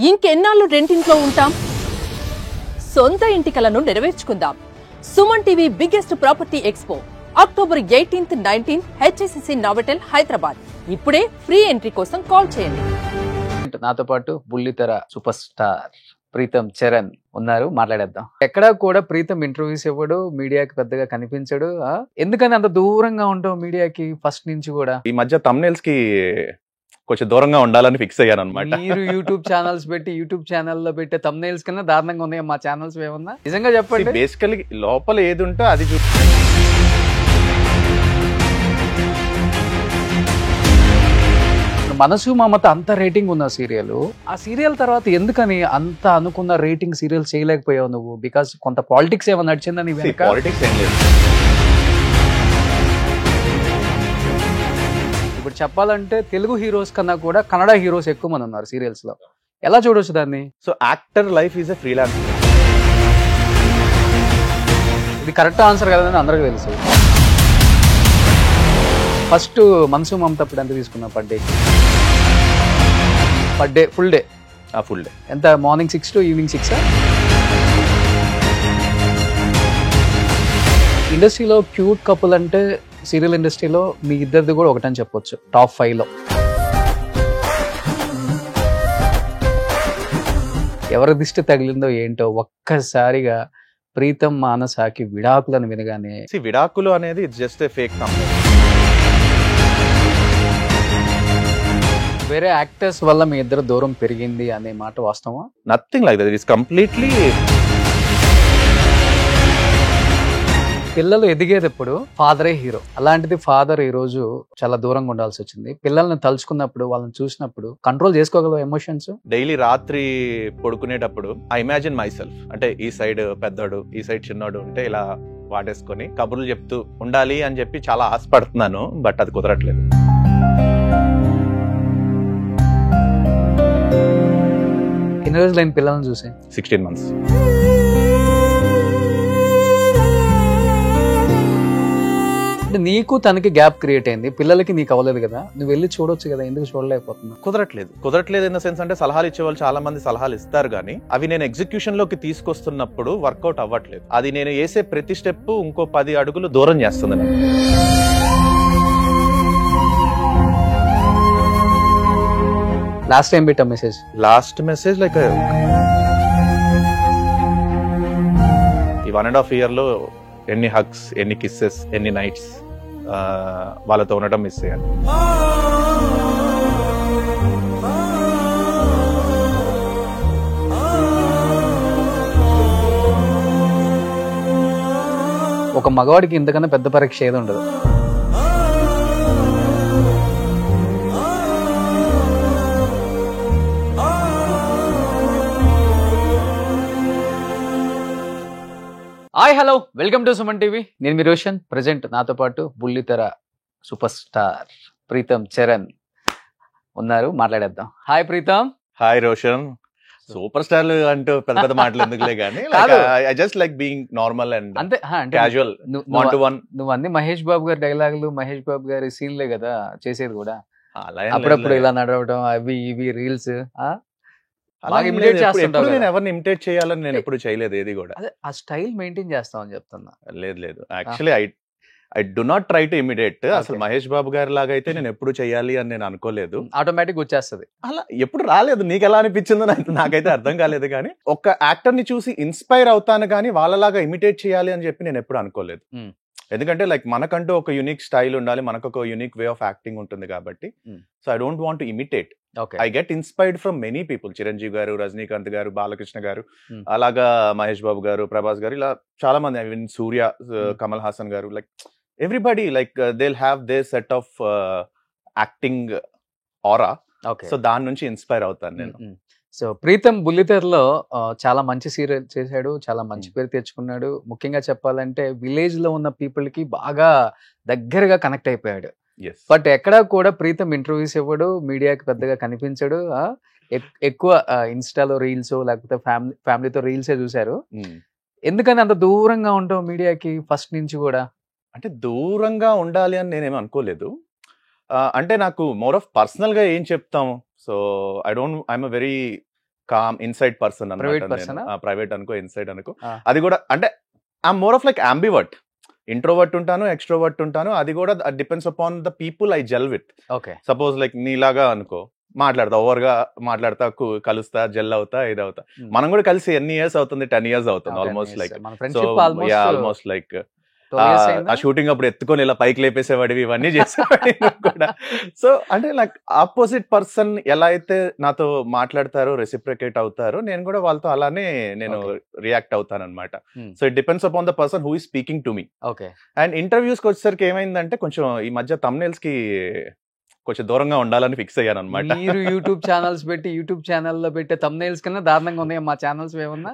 ఇంకెన్నాళ్ళు రెంటింట్లో ఉంటాం? సొంత ఇంటి కలను నెరవేర్చుకుందాం. Suman TV biggest property expo October 18th, 19th HSCC Novotel Hyderabad. ఇప్పుడే ఫ్రీ ఎంట్రీ కోసం కాల్ చేయండి. నాతో పాటు బుల్లితెర సూపర్ స్టార్ ప్రీతం చరణ్ ఉన్నారు, మాట్లాడేద్దాం. ఎక్కడా కూడా ప్రీతం ఇంటర్వ్యూస్ ఇవ్వడు, మీడియాకి పెద్దగా కనిపించడు. ఎందుకని అంత దూరంగా ఉంటావు మీడియాకి ఫస్ట్ నుంచి కూడా? ఈ మధ్య thumbnails కి కొంచెం దూరంగా ఉండాలని ఫిక్స్ అయ్యాను అనమాట. మీరు యూట్యూబ్ ఛానల్స్ పెట్టి యూట్యూబ్ ఛానల్లో పెట్టే thumbnails కన్నా దారుణంగా ఉన్నాయి మా ఛానల్స్ ఏమన్నా? నిజంగా చెప్పండి. బేసికల్లీ లోపల ఏది ఉంటే అది మనసు మమత అంత రేటింగ్ ఉన్న సీరియల్, ఆ సీరియల్ తర్వాత ఎందుకని అంత అనుకున్న రేటింగ్ సీరియల్ చేయలేకపోయావు నువ్వు? బికాస్ కొంత పాలిటిక్స్ ఏమైనా నడిచిందని? పాలిటిక్స్ ఏం లేదు. ఇప్పుడు చెప్పాలంటే తెలుగు హీరోస్ కన్నా కూడా కన్నడ హీరోస్ ఎక్కువ మంది ఉన్నారు సీరియల్స్ లో. ఎలా చూడొచ్చు దాన్ని? So actor life is a freelance. ఇది కరెక్ట్ ఆన్సర్ కదని అందరికీ తెలుసు. ఫస్ట్ మనసు మమత అప్పుడు ఎంత తీసుకున్నావు per day? Full day? Full day ఎంత? Morning 6 to evening 6? ఇండస్ట్రీలో క్యూట్ కపుల్ అంటే సీరియల్ ఇండస్ట్రీలో మీ ఇద్దరిది కూడా ఒకటని చెప్పొచ్చు, టాప్ 5 లో. ఎవరి దిష్టి తగిలిందో ఏంటో ఒక్కసారిగా ప్రీతం మానసాకి విడాకులను వినగానే. విడాకులు అనేది it's just a fake company. వేరే యాక్టర్స్ వల్ల మీ ఇద్దరు దూరం పెరిగింది అనే మాట వాస్తవా? Nothing like that. It is completely. పిల్లలు ఎదిగేటప్పుడు ఫాదరే హీరో. అలాంటిది ఫాదర్ ఈ రోజు చాలా దూరంగా ఉండాల్సి వచ్చింది. పిల్లల్ని తలుచుకున్నప్పుడు, వాళ్ళని చూసినప్పుడు కంట్రోల్ చేసుకోగలవు ఎమోషన్స్? డైలీ రాత్రి పడుకునేటప్పుడు ఐ ఇమాజిన్ మై సెల్ఫ్, అంటే ఈ సైడ్ పెద్దోడు, ఈ సైడ్ చిన్నోడు ఉంటే ఇలా వాటేసుకొని కబుర్లు చెప్తూ ఉండాలి అని చెప్పి చాలా ఆశపడుతున్నాను. బట్ అది కుదరట్లేదు. ఎన్ని రోజులు అయిన పిల్లల్ని చూసి? 16 months. అంటే నీకు తనకి గ్యాప్ క్రియేట్ అయింది, పిల్లలకి నీకు అవ్వలేదు కదా, నువ్వు వెళ్ళి చూడొచ్చు కదా, ఎందుకు చూడలేకపోతున్నావు? కుదరట్లేదు ఇన్ ద సెన్స్ అంటే సలహాలు ఇచ్చే వాళ్ళు చాలా మంది సలహాలు ఇస్తారు, కానీ అవి నేను ఎగ్జిక్యూషన్ లోకి తీసుకొస్తున్నప్పుడు వర్కౌట్ అవ్వట్లేదు. అది నేను వేసే ప్రతి స్టెప్ ఇంకో 10 అడుగులు దూరం చేస్తుంది నాకు. లాస్ట్ టైం పెట్టా మెసేజ్? లాస్ట్ మెసేజ్ లైక్ ఈ 1.5 year లో ఎన్ని హగ్స్, ఎన్ని కిస్సెస్, ఎన్ని నైట్స్ వాళ్ళతో ఉండటం మిస్ అయ్యాను. ఒక మగవాడికి ఇంతకన్నా పెద్ద పరీక్ష ఏది ఉండదు. Hi, hello, welcome to Suman TV. నేను మీ రోషన్. ప్రెజెంట్ నాతో పాటు బుల్లితెర సూపర్ స్టార్ ప్రీతం చరణ్ ఉన్నారు, మాట్లాడేద్దాం. Hi Preetham. Hi Roshan. Super star అంటూ పెద్ద పెద్ద మాటలు ఎందుకులే కానీ I just like being normal and అంతే, క్యాజువల్, వన్ టు వన్. నువ్వు అన్ని మహేష్ బాబు గారి డైలాగులు, మహేష్ బాబు గారి సీన్లే కదా చేసేది కూడా. అప్పుడప్పుడు ఇలా నడవడం, అవి ఇవి రీల్స్. నేను ఎవరిని ఇమిటేట్ చేయాలని నేను ఎప్పుడు చేయలేదు ఏది కూడా. ఆ స్టైల్ మెయింటైన్ చేస్తామని చెప్తున్నా. లేదు actually I do not try to imitate. అసలు మహేష్ బాబు గారి లాగా అయితే నేను ఎప్పుడు చేయాలి అని నేను అనుకోలేదు. ఆటోమేటిక్ వచ్చేస్తుంది. అలా ఎప్పుడు రాలేదు. నీకు ఎలా అనిపించిందో నాకైతే అర్థం కాలేదు. కానీ ఒక యాక్టర్ ని చూసి ఇన్స్పైర్ అవుతాను, కానీ వాళ్ళలాగా ఇమిటేట్ చేయాలి అని చెప్పి నేను ఎప్పుడు అనుకోలేదు. ఎందుకంటే లైక్ మనకంటూ ఒక యూనిక్ స్టైల్ ఉండాలి, మనకు ఒక యూనిక్ వే ఆఫ్ యాక్టింగ్ ఉంటుంది కాబట్టి. So I don't want to imitate. I get inspired from many people. Chiranjeevi గారు, రజనీకాంత్ గారు, బాలకృష్ణ గారు, అలాగా మహేష్ బాబు గారు, ప్రభాస్ గారు, ఇలా చాలా మంది, ఐ మీన్ సూర్య, కమల్ హాసన్ గారు, like everybody like they have they set of acting aura. So దాని నుంచి ఇన్స్పైర్ అవుతాను నేను. సో ప్రీతం బుల్లితెరలో చాలా మంచి సీరియల్ చేశాడు, చాలా మంచి పేరు తెచ్చుకున్నాడు. ముఖ్యంగా చెప్పాలంటే విలేజ్ లో ఉన్న పీపుల్ కి బాగా దగ్గరగా కనెక్ట్ అయిపోయాడు. బట్ ఎక్కడా కూడా ప్రీతం ఇంటర్వ్యూస్ ఇవ్వడు, మీడియాకి పెద్దగా కనిపించడు. ఎక్కువ ఇన్స్టాలో రీల్స్, లేకపోతే ఫ్యామిలీతో రీల్సే చూశారు. ఎందుకని అంత దూరంగా ఉంటావు మీడియాకి ఫస్ట్ నుంచి కూడా? అంటే దూరంగా ఉండాలి అని నేనేమి అనుకోలేదు. అంటే నాకు మోర్ ఆఫ్ పర్సనల్ గా ఏం చెప్తాము. So I'm a very calm inside person Private person ఆ? అన్నమాట. ప్రైవేట్ అనుకో, ఇన్సైడ్ అనుకో. ఆ. అది కూడా అంటే I'm more of like ambivert. Introvert ఉంటాను, ఎక్స్ట్రోవర్ట్ ఉంటాను. అది కూడా depends upon the people I gel with. Okay. Suppose like నీలాగా అనుకో, మాట్లాడతా ఓవర్గా మాట్లాడతా, కలుస్తా, జెల్ అవుతా, ఇది అవుతా. మనం కూడా కలిసి ఎన్ని ఇయర్స్ అవుతుంది? 10 years అవుతుంది ఆల్మోస్ట్. లైక్ మన సో ఫ్రెండ్షిప్ ఆల్మోస్ట్ లైక్ ఆ షూటింగ్ అప్పుడు ఎత్తుకొని ఇలా పైకి లేపేసేవాడివి, ఇవన్నీ చేసేవాడి కూడా. సో అంటే లైక్ ఆపోజిట్ పర్సన్ ఎలా అయితే నాతో మాట్లాడతారో, రెసిప్రికేట్ అవుతారో, నేను కూడా వాళ్ళతో అలానే నేను రియాక్ట్ అవుతాను అనమాట. So it depends upon the person who is speaking to me. Okay. And ఇంటర్వ్యూస్కి వచ్చేసరికి ఏమైందంటే కొంచెం ఈ మధ్య thumbnails కి కొంచెం దూరంగా ఉండాలని ఫిక్స్ అయ్యాను అనమాట. మీరు యూట్యూబ్ ఛానల్స్ పెట్టి యూట్యూబ్ ఛానల్లో పెట్టే thumbnails కన్నా దారుణంగా ఉన్నాయి మా ఛానల్స్ ఏమన్నా?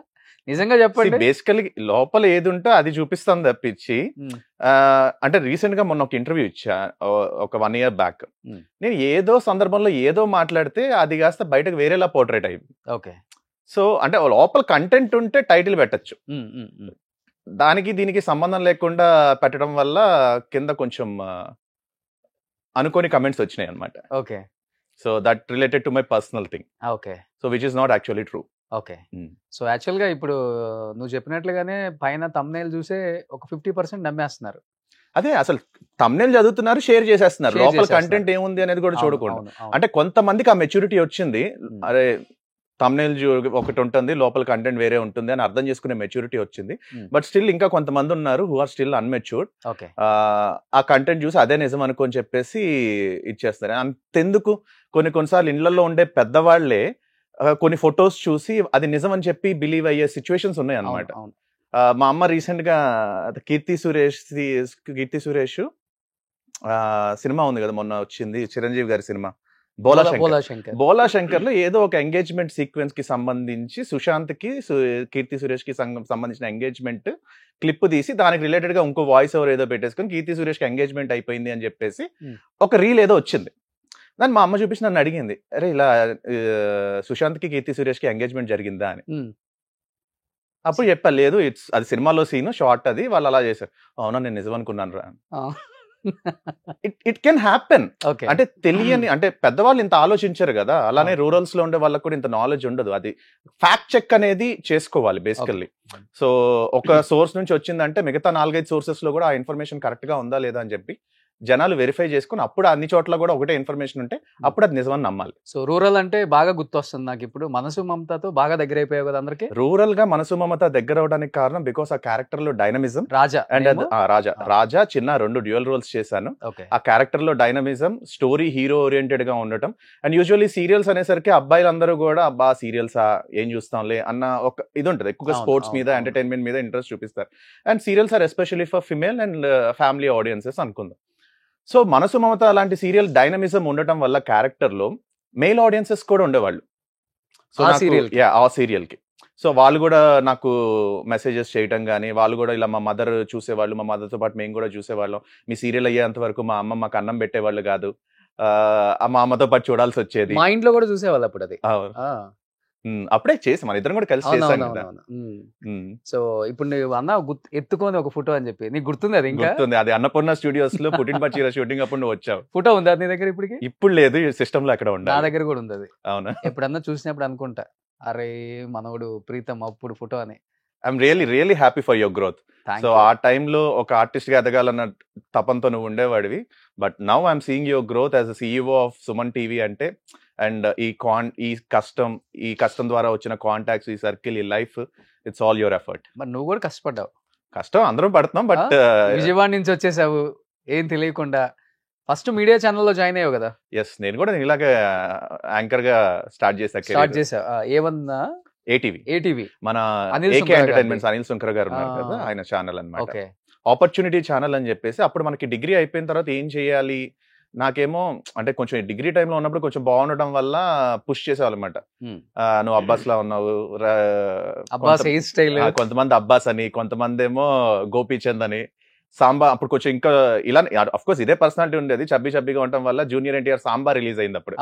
నిజంగా చెప్పండి. బేసికలీ లోపల ఏది ఉంటే అది చూపిస్తాను తప్పించి, అంటే రీసెంట్ గా మొన్న ఒక ఇంటర్వ్యూ ఇచ్చా ఒక 1 year బ్యాక్. నేను ఏదో సందర్భంలో ఏదో మాట్లాడితే అది కాస్త బయటకు వేరేలా పోర్ట్రేట్ అయింది. ఓకే. సో అంటే లోపల కంటెంట్ ఉంటే టైటిల్ పెట్టచ్చు, దానికి దీనికి సంబంధం లేకుండా పెట్టడం వల్ల కింద కొంచెం అనుకోని కమెంట్స్ వచ్చినాయి అనమాట. Okay. So that related to my personal thing. Okay. So which is not actually true. Okay. So యాక్చువల్గా ఇప్పుడు నువ్వు చెప్పినట్లుగానే పైన thumbnail చూసే ఒక 50% నమ్మేస్తున్నారు. అదే అసలు thumbnail చదువుతున్నారు, షేర్ చేసేస్తున్నారు, Share లోపల చేసేస్తున్నారు. కంటెంట్ ఏముంది అనేది కూడా చూడకుండా. అవును, అవును. అంటే కొంతమందికి ఆ మెచ్యూరిటీ వచ్చింది, అరే thumbnail ఒకటి ఉంటుంది, లోపల కంటెంట్ వేరే ఉంటుంది అని అర్థం చేసుకునే మెచ్యూరిటీ వచ్చింది. బట్ స్టిల్ ఇంకా కొంతమంది ఉన్నారు who are still unmatured. Okay. ఆ కంటెంట్ చూసి అదే నిజం అనుకొని చెప్పేసి ఇచ్చేస్తారు. అంతెందుకు కొన్నిసార్లు ఇళ్లలో ఉండే పెద్దవాళ్లే కొన్ని ఫొటోస్ చూసి అది నిజం అని చెప్పి బిలీవ్ అయ్యే సిచ్యువేషన్స్ ఉన్నాయి అన్నమాట. అవును. మా అమ్మ రీసెంట్ గా కీర్తి సురేష్ సినిమా ఉంది కదా మొన్న వచ్చింది, చిరంజీవి గారి సినిమా బోలా శంకర్ లో ఏదో ఒక ఎంగేజ్మెంట్ సీక్వెన్స్ కి సంబంధించి సుశాంత్ కి కీర్తి సురేష్ కి సంబంధించిన ఎంగేజ్మెంట్ క్లిప్ తీసి దానికి రిలేటెడ్ గా ఇంకో వాయిస్ ఓవర్ ఏదో పెట్టేసుకొని కీర్తి సురేష్ కి ఎంగేజ్మెంట్ అయిపోయింది అని చెప్పేసి ఒక రీల్ ఏదో వచ్చింది. దాన్ని మా అమ్మ చూపించి నన్ను అడిగింది, అరే ఇలా సుశాంత్ కి కీర్తి సురేష్ కి ఎంగేజ్మెంట్ జరిగిందా అని. అప్పుడు చెప్పా, లేదు అది సినిమాలో సీన్ షార్ట్, అది వాళ్ళు అలా చేశారు. అవునా, నేను నిజం అనుకున్నాను రా. It can happen. అంటే తెలియని, అంటే పెద్దవాళ్ళు ఇంత ఆలోచించారు కదా, అలానే రూరల్స్ లో ఉండే వాళ్ళకి కూడా ఇంత నాలెడ్జ్ ఉండదు. అది ఫ్యాక్ట్ చెక్ అనేది చేసుకోవాలి బేసికల్లీ. సో ఒక సోర్స్ నుంచి వచ్చిందంటే మిగతా 4-5 సోర్సెస్ లో కూడా ఆ ఇన్ఫర్మేషన్ కరెక్ట్ గా ఉందా లేదా అని చెప్పి జనాలు వెరిఫై చేసుకుని అప్పుడు అన్ని చోట్ల కూడా ఒకటే ఇన్ఫర్మేషన్ ఉంటే అప్పుడు అది నిజమని నమ్మాలి. సో రూరల్ అంటే బాగా గుర్తొస్తుంది నాకు ఇప్పుడు, మనసు మమతతో బాగా దగ్గర అయిపోయావు కదా అందరికి. రూరల్ గా మనసు మమత దగ్గర అవడానికి కారణం బికాస్ ఆ క్యారెక్టర్ లో డైనమిజం, రాజా అండ్ రాజా చిన్న 2 డ్యూయల్ రోల్స్ చేశాను. ఆ క్యారెక్టర్ లో డైనమిజం, స్టోరీ హీరో ఓరియంటెడ్ గా ఉండటం. అండ్ యూజువల్లీ సీరియల్స్ అనేసరికి అబ్బాయిలందరూ కూడా అబ్బా సీరియల్స్ ఏం చూస్తాంలే అన్న ఒక ఇది ఉంటుంది, ఎక్కువగా స్పోర్ట్స్ మీద ఎంటర్టైన్మెంట్ మీద ఇంట్రెస్ట్ చూపిస్తారు. And serials are especially for female and family audiences అనుకుందాం. సో మనసు మమత అలాంటి సీరియల్ డైనమిజం ఉండటం వల్ల క్యారెక్టర్ లో మెయిల్ ఆడియన్సెస్ కూడా ఉండేవాళ్ళు. సో ఆ సీరియల్ కి సో వాళ్ళు కూడా నాకు మెసేజెస్ చేయటం కానీ, వాళ్ళు కూడా ఇలా మా మదర్ చూసేవాళ్ళు, మా మదర్తో పాటు మేము కూడా చూసేవాళ్ళం. మీ సీరియల్ అయ్యేంత వరకు మా అమ్మ మాకు అన్నం పెట్టేవాళ్ళు కాదు, మా అమ్మతో పాటు చూడాల్సి వచ్చేది. మా ఇంట్లో కూడా చూసేవాళ్ళు అప్పుడు అది. అప్పుడే చేసి మన ఇద్దరం కూడా కలిసి చేసాం కదా. సో ఇప్పుడు నువ్వు అన్న ఎత్తుకొని ఒక ఫోటో అని చెప్పి నీకు గుర్తుంది? అది ఇంకా గుర్తుంది, అది అన్నపూర్ణ స్టూడియోస్ లో పుట్టిన పచ్చిర షూటింగ్ అప్పుడు నువ్వు వచ్చావు. ఫోటో ఉందా నీ దగ్గర? ఇప్పుడు లేదు, సిస్టమ్ లో అక్కడ ఉండాలి. నా దగ్గర కూడా ఉంది అది. అవునా? ఎప్పుడన్నా చూసినప్పుడు అనుకుంటా, అరే మనోడు ప్రీతం అప్పుడు ఫోటో అని. I'm really happy for your growth. So ఆ టైంలో ఒక ఆర్టిస్ట్ గా ఎదగాలన్న తపంతో నువ్వు ఉండేవాడివి. But now I'm seeing your growth as a CEO of Suman TV. అంటే అండ్ ఈ కష్టం ద్వారా వచ్చిన కాంటాక్ట్స్, ఈ సర్కిల్, ఈ life, it's all your effort. మరి నువ్వు కూడా కష్టపడ్డావు. కష్టం అందరం పడుతున్నాం. బట్ విజయవాడ నుంచి వచ్చేసావు ఏం తెలియకుండా. ఫస్ట్ మీడియా ఛానల్లో జాయిన్ అయ్యావు కదా? ఎస్, నేను కూడా ఇలాగే యాంకర్ గా స్టార్ట్ చేసా. ఏమన్నా ఏటీవీ మన AK ఎంటర్టైన్మెంట్స్ అనిల్ సుంకర్ గారు ఉన్నారు కదా, ఆయన ఛానల్ అన్నమాట. ఆపర్చునిటీ ఛానల్ అని చెప్పేసి. అప్పుడు మనకి డిగ్రీ అయిపోయిన తర్వాత ఏం చేయాలి, నాకేమో అంటే కొంచెం డిగ్రీ టైంలో ఉన్నప్పుడు కొంచెం బాగుండటం వల్ల పుష్ చేసేవాళ్ళు అనమాట. నువ్వు అబ్బాస్ లా ఉన్నావు, కొంతమంది అబ్బాస్ అని, కొంతమంది ఏమో గోపీచంద్ అని, సాంబా. అప్పుడు కొంచెం ఇంకా ఇలా అఫ్ కోర్స్ ఇదే పర్సనాలిటీ ఉండేది, చబ్బీగా ఉండటం వల్ల జూనియర్ NTR సాంబా రిలీజ్ అయింది అప్పుడు.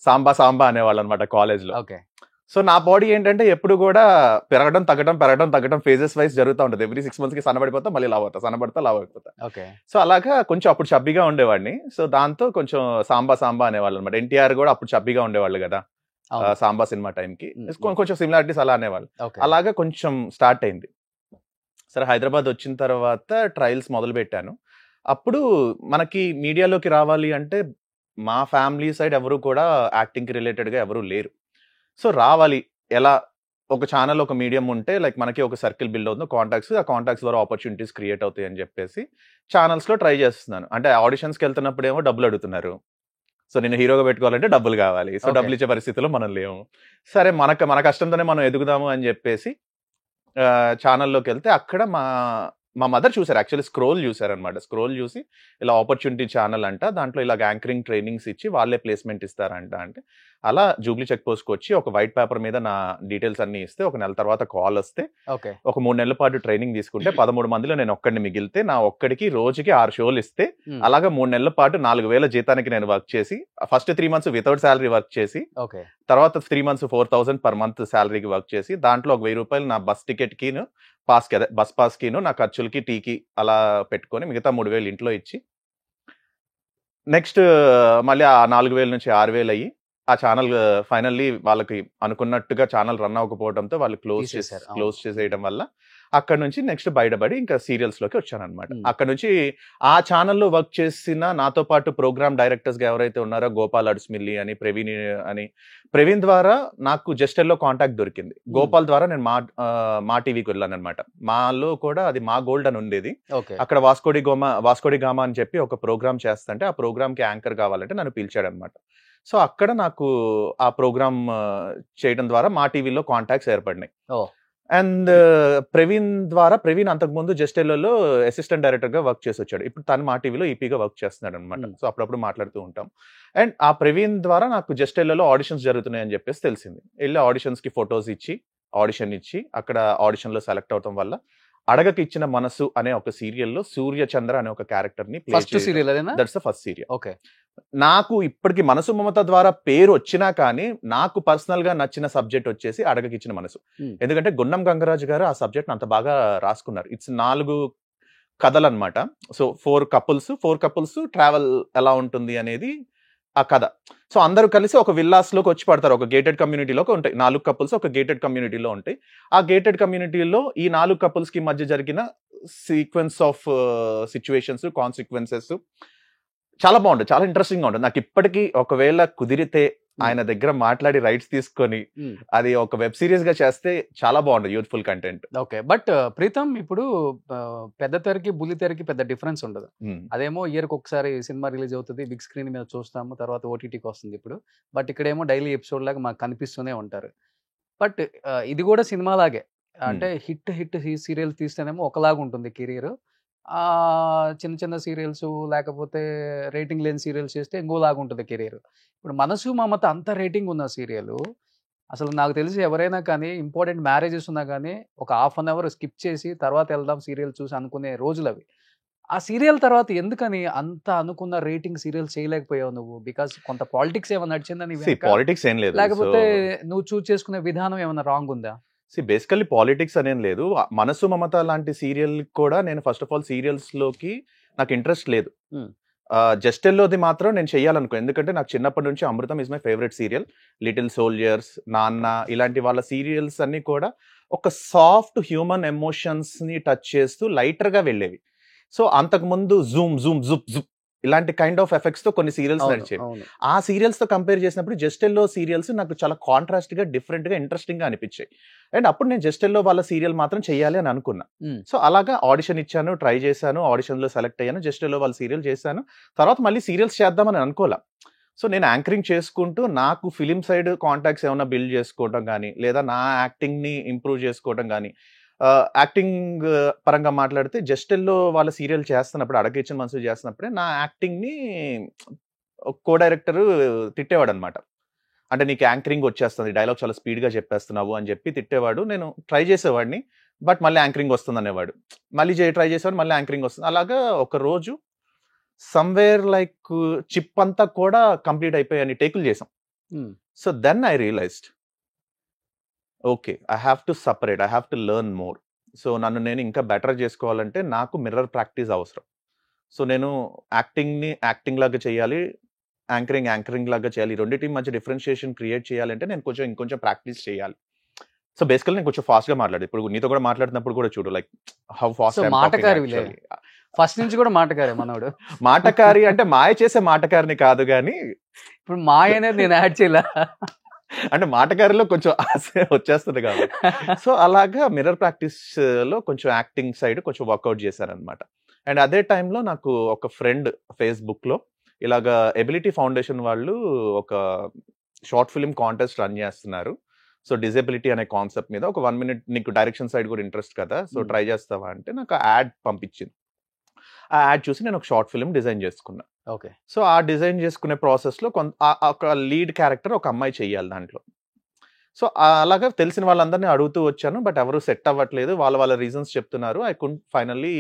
సాంబా అనేవాళ్ళు అనమాట కాలేజ్ లో. సో నా బాడీ ఏంటంటే ఎప్పుడు కూడా పెరగడం తగ్గడం ఫేజెస్ వైజ్ జరుగుతూ ఉంటుంది. ఎవ్రీ 6 months కి సన్నబడిపోతా, మళ్ళీ లావ్ అయిపోతా. సో అలాగా కొంచెం అప్పుడు చబ్బీగా ఉండేవాడిని. సో దాంతో కొంచెం సాంబా అనేవాళ్ళు అనమాట. NTR కూడా అప్పుడు చబ్బీగా ఉండేవాళ్ళు కదా. సాంబా సినిమా టైంకి కొంచెం సిమిలారిటీస్ అలా అనేవాళ్ళు. అలాగా కొంచెం స్టార్ట్ అయింది. సరే హైదరాబాద్ వచ్చిన తర్వాత ట్రయల్స్ మొదలు పెట్టాను. అప్పుడు మనకి మీడియాలోకి రావాలి అంటే మా ఫ్యామిలీ సైడ్ ఎవరు కూడా యాక్టింగ్కి రిలేటెడ్గా ఎవరు లేరు. సో రావాలి ఎలా, ఒక ఛానల్ ఒక మీడియం ఉంటే లైక్ మనకి ఒక సర్కిల్ బిల్డ్ అవుతుంది, కాంటాక్ట్స్, ఆ కాంటాక్ట్స్ ద్వారా ఆపర్చునిటీస్ క్రియేట్ అవుతాయి అని చెప్పేసి ఛానల్స్లో ట్రై చేస్తున్నాను. అంటే ఆడిషన్స్కి వెళ్తున్నప్పుడు ఏమో డబ్బులు అడుగుతున్నారు. సో నేను హీరోగా పెట్టుకోవాలంటే డబ్బులు కావాలి. సో డబ్బులు ఇచ్చే పరిస్థితిలో మనం లేము. సరే మన కష్టంతోనే మనం ఎదుగుదాము అని చెప్పేసి ఛానల్లోకి వెళ్తే అక్కడ మా మదర్ చూసారు, యాక్చువల్లీ స్క్రోల్ చూసారనమాట. స్క్రోల్ చూసి ఇలా ఆపర్చునిటీ ఛానల్ అంట, దాంట్లో ఇలా యాంకరింగ్ ట్రైనింగ్స్ ఇచ్చి వాళ్ళే ప్లేస్మెంట్ ఇస్తారంట. అంటే అలా జూబ్లీ చెక్ పోస్ట్కి వచ్చి ఒక వైట్ పేపర్ మీద నా డీటెయిల్స్ అన్ని ఇస్తే, ఒక నెల తర్వాత కాల్ వస్తే ఒక 3 నెలల పాటు ట్రైనింగ్ తీసుకుంటే 13 మందిలో నేను ఒక్కడిని మిగిలితే నా ఒక్కడికి రోజుకి 6 షోలు ఇస్తే అలాగా 3 నెలల పాటు 4,000 జీతానికి నేను వర్క్ చేసి, first 3 months without salary work చేసి, తర్వాత 3 మంత్స్ 4,000 పర్ మంత్ శాలరీకి వర్క్ చేసి, దాంట్లో ఒక 1,000 రూపాయలు నా బస్ టికెట్ కి పాస్కి, అదే బస్ పాస్కి, నా ఖర్చులకి, టీకి అలా పెట్టుకొని మిగతా 3,000 ఇంట్లో ఇచ్చి, నెక్స్ట్ మళ్ళీ ఆ 4,000 నుంచి 6,000 అయ్యి ఆ ఛానల్ ఫైనల్లీ వాళ్ళకి అనుకున్నట్టుగా ఛానల్ రన్ అవ్వకపోవడంతో వాళ్ళు క్లోజ్ చేసేయడం వల్ల అక్కడ నుంచి నెక్స్ట్ బయటపడి ఇంకా సీరియల్స్ లోకి వచ్చాను అనమాట. అక్కడ నుంచి ఆ ఛానల్లో వర్క్ చేసిన నాతో పాటు ప్రోగ్రామ్ డైరెక్టర్స్ గా ఎవరైతే ఉన్నారో, గోపాల్ అడ్స్మిల్లి అని, ప్రవీణ్ ద్వారా నాకు జస్టెల్లో కాంటాక్ట్ దొరికింది. గోపాల్ ద్వారా నేను మా టీవీకి వెళ్ళాను అనమాట. మాలో కూడా అది మా గోల్డ్ అని ఉండేది. అక్కడ వాస్కోడి గామా అని చెప్పి ఒక ప్రోగ్రామ్ చేస్తుంటే ఆ ప్రోగ్రామ్ కి యాంకర్ కావాలంటే నన్ను పిలిచాడు అనమాట. సో అక్కడ నాకు ఆ ప్రోగ్రామ్ చేయడం ద్వారా మా టీవీలో కాంటాక్ట్స్ ఏర్పడినాయి. అండ్ ప్రవీణ్ అంతకుముందు జస్టెల్లో అసిస్టెంట్ డైరెక్టర్ గా వర్క్ చేసి వచ్చాడు. ఇప్పుడు తను మా టీవీలో ఈపీగా వర్క్ చేస్తున్నాడు అనమాట. సో అప్పుడప్పుడు మాట్లాడుతూ ఉంటాం. అండ్ ఆ ప్రవీణ్ ద్వారా నాకు జస్టెల్లో ఆడిషన్స్ జరుగుతున్నాయి అని చెప్పేసి తెలిసింది. వెళ్ళి ఆడిషన్స్ కి ఫొటోస్ ఇచ్చి ఆడిషన్ ఇచ్చి అక్కడ ఆడిషన్ లో సెలెక్ట్ అవడం వల్ల అడగకి ఇచ్చిన మనసు అనే ఒక సీరియల్లో సూర్యచంద్ర అనే ఒక క్యారెక్టర్ ని first serial, that's the first serial. Okay, నాకు ఇప్పటికి మనసు మమత ద్వారా పేరు వచ్చినా కానీ నాకు పర్సనల్ గా నచ్చిన సబ్జెక్ట్ వచ్చేసి అడగకి ఇచ్చిన మనసు. ఎందుకంటే గున్నం గంగరాజు గారు ఆ సబ్జెక్ట్ అంత బాగా రాసుకున్నారు. ఇట్స్ 4 కథలు అనమాట. సో 4 కపుల్స్ ట్రావెల్ ఎలా ఉంటుంది అనేది ఆ కథ. సో అందరూ కలిసి ఒక విల్లాస్ లోకి వచ్చి పడతారు. ఒక గేటెడ్ కమ్యూనిటీలో ఉంటాయి 4 కపుల్స్, ఒక గేటెడ్ కమ్యూనిటీలో ఉంటాయి. ఆ గేటెడ్ కమ్యూనిటీలో ఈ 4 కపుల్స్ కి మధ్య జరిగిన సీక్వెన్స్ ఆఫ్ సిచ్యువేషన్స్, కాన్సిక్వెన్సెస్ చాలా బాగుంటుంది, చాలా ఇంట్రెస్టింగ్ గా ఉంటుంది. నాకు ఇప్పటికీ ఒకవేళ కుదిరితే ఆయన దగ్గర మాట్లాడి రైట్స్ తీసుకొని అది ఒక వెబ్ సిరీస్ గా చేస్తే చాలా బాగుంటుంది, youthful content. Okay, but Preetham ఇప్పుడు పెద్ద తెరకి బుల్లి తెరకి పెద్ద డిఫరెన్స్ ఉండదు. అదేమో ఇయర్కి ఒకసారి సినిమా రిలీజ్ అవుతుంది, బిగ్ స్క్రీన్ మీద చూస్తాము, తర్వాత ఓటీటీకి వస్తుంది ఇప్పుడు. బట్ ఇక్కడేమో డైలీ ఎపిసోడ్ లాగా మాకు కనిపిస్తూనే ఉంటారు. బట్ ఇది కూడా సినిమా లాగే, అంటే హిట్ సీరియల్ తీస్తేనేమో ఒకలాగా ఉంటుంది కెరీర్, చిన్న సీరియల్స్ లేకపోతే రేటింగ్ లేని సీరియల్స్ చేస్తే ఇంకోలాగా ఉంటుంది కెరీర్. ఇప్పుడు మనసు మమత అంత రేటింగ్ ఉన్న సీరియల్, అసలు నాకు తెలిసి ఎవరైనా కానీ ఇంపార్టెంట్ మ్యారేజెస్ ఉన్నా కానీ ఒక ½ అన్ అవర్ స్కిప్ చేసి తర్వాత వెళ్దాం సీరియల్ చూసి అనుకునే రోజులు అవి. ఆ సీరియల్ తర్వాత ఎందుకని అంత అనుకున్న రేటింగ్ సీరియల్ చేయలేకపోయావు నువ్వు? బికాస్ కొంత పాలిటిక్స్ ఏమైనా నడిచిందని, పాలిటిక్స్ ఏం లేదు, లేకపోతే నువ్వు చూస్ చేసుకునే విధానం ఏమైనా రాంగ్ ఉందా? బేసికల్లీ పాలిటిక్స్ అనేం లేదు. మనసు మమత లాంటి సీరియల్ కూడా నేను ఫస్ట్ ఆఫ్ ఆల్ సీరియల్స్ లోకి నాకు ఇంట్రెస్ట్ లేదు. జస్టెల్లోది మాత్రం నేను చెయ్యాలనుకో, ఎందుకంటే నాకు చిన్నప్పటి నుంచి Amrutham is my favourite serial. Little soldiers, నాన్న, ఇలాంటి వాళ్ళ సీరియల్స్ అన్ని కూడా ఒక సాఫ్ట్ హ్యూమన్ ఎమోషన్స్ ని టచ్ చేస్తూ లైటర్ గా వెళ్ళేవి. సో అంతకు ముందు జూమ్ జూమ్ జుప్ జుప్ ఇలాంటి కైండ్ ఆఫ్ ఎఫెక్ట్స్ తో కొన్ని సీరియల్స్ నడిచేవి. ఆ సీరియల్స్ తో కంపేర్ చేసినప్పుడు జస్టెల్లో సీరియల్స్ నాకు చాలా కాంట్రాస్ట్ గా, డిఫరెంట్ గా, ఇంట్రెస్టింగ్ గా అనిపించాయి. అండ్ అప్పుడు నేను జస్టెల్లో వాళ్ళ సీరియల్ మాత్రం చెయ్యాలి అని అనుకున్నా. సో అలాగా ఆడిషన్ ఇచ్చాను, ట్రై చేశాను, ఆడిషన్ లో సెలెక్ట్ అయ్యాను, జస్టెల్లో వాళ్ళ సీరియల్ చేశాను. తర్వాత మళ్ళీ సీరియల్స్ చేద్దామని అనుకోలే. సో నేను యాంకరింగ్ చేసుకుంటూ నాకు ఫిలిం సైడ్ కాంటాక్ట్స్ ఏమైనా బిల్డ్ చేసుకోవడం కానీ, లేదా నా యాక్టింగ్ ని ఇంప్రూవ్ చేసుకోవడం కానీ. యాక్టింగ్ పరంగా మాట్లాడితే జస్టెల్లో వాళ్ళ సీరియల్ చేస్తున్నప్పుడు, అడగిచ్చిన మనసు చేస్తున్నప్పుడే నా యాక్టింగ్ ని కో డైరెక్టర్ తిట్టేవాడు అనమాట. అంటే నీకు యాంకరింగ్ వచ్చేస్తుంది, డైలాగ్ చాలా స్పీడ్ గా చెప్పేస్తున్నావు అని చెప్పి తిట్టేవాడు. నేను ట్రై చేసేవాడిని, బట్ మళ్ళీ యాంకరింగ్ వస్తుంది అనేవాడు. మళ్ళీ ట్రై చేసేవాడు, మళ్ళీ యాంకరింగ్ వస్తుంది. అలాగా ఒక రోజు సమ్వేర్ లైక్ చిప్ అంతా కూడా కంప్లీట్ అయిపోయాయని టేకులు చేసాం. So then I realized, okay, I have to separate, I have to learn more. So నన్ను నేను ఇంకా బెటర్ చేసుకోవాలంటే నాకు మిర్రర్ ప్రాక్టీస్ అవసరం. సో నేను యాక్టింగ్ లాగా చేయాలి, యాంకరింగ్ లాగా చేయాలి, రెండింటి మధ్య డిఫరెన్షియేషన్ క్రియేట్ చేయాలంటే నేను ఇంకొంచెం ప్రాక్టీస్ చేయాలి. సో బేసికల్లీ నేను కొంచెం ఫాస్ట్ గా మాట్లాడు. ఇప్పుడు నీతో కూడా మాట్లాడుతున్నప్పుడు కూడా చూడు, లైక్ హౌ ఫాస్ట్. ఫస్ట్ నుంచి కూడా మాటకారి మనోడు. మాటకారి అంటే మాయ చేసే మాటకారిని కాదు కానీ, ఇప్పుడు మాయ అనేది నేను యాడ్ చేయాల అంటే మాటకారిలో కొంచెం ఆశ వచ్చేస్తుంది కాబట్టి. సో అలాగా మిర్రర్ ప్రాక్టీస్ లో కొంచెం యాక్టింగ్ సైడ్ కొంచెం వర్కౌట్ చేశారనమాట. అండ్ అదే టైంలో నాకు ఒక ఫ్రెండ్ ఫేస్బుక్ లో ఇలాగా ఎబిలిటీ ఫౌండేషన్ వాళ్ళు ఒక షార్ట్ ఫిల్మ్ కాంటెస్ట్ రన్ చేస్తున్నారు. సో డిజబిలిటీ అనే కాన్సెప్ట్ మీద ఒక 1 minute, నీకు డైరెక్షన్ సైడ్ కూడా ఇంట్రెస్ట్ కదా, సో ట్రై చేస్తావా అంటే నాకు యాడ్ పంపించింది. ఆ యాడ్ చూసి నేను ఒక షార్ట్ ఫిల్మ్ డిజైన్ చేసుకున్నా. ఓకే. సో ఆ డిజైన్ చేసుకునే ప్రాసెస్ లో ఒక లీడ్ క్యారెక్టర్ ఒక అమ్మాయి చెయ్యాలి దాంట్లో. సో అలాగా తెలిసిన వాళ్ళందరినీ అడుగుతూ వచ్చాను, బట్ ఎవరు సెట్ అవ్వట్లేదు, వాళ్ళ రీజన్స్ చెప్తున్నారు. I could finally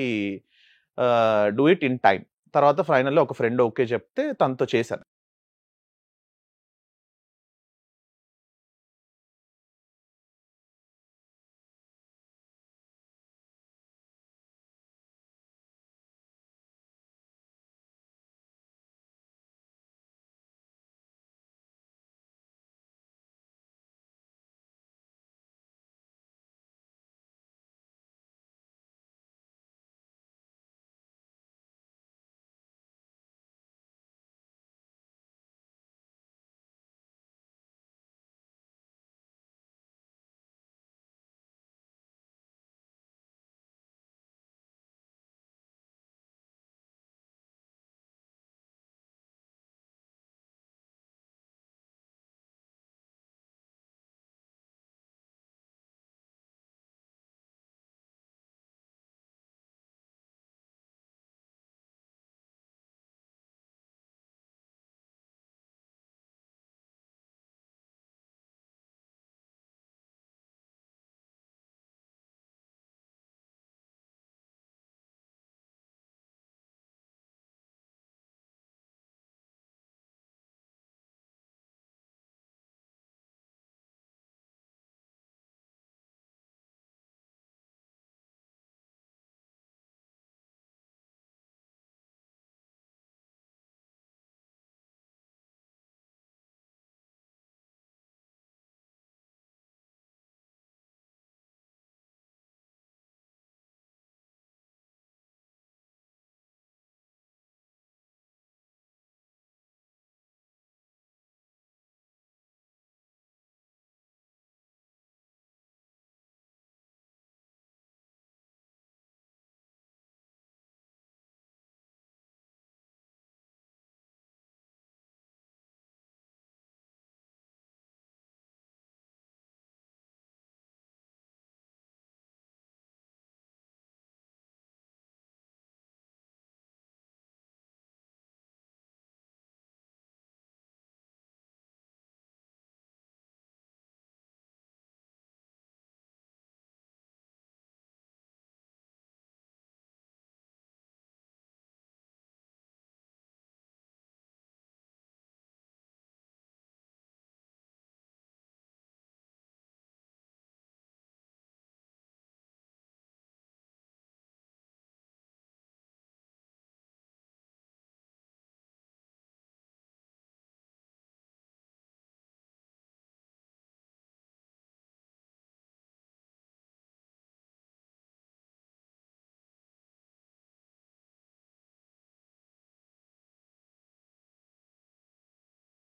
do it in time. తర్వాత ఫైనల్లీ ఒక ఫ్రెండ్ ఓకే చెప్తే తనతో చేశాను.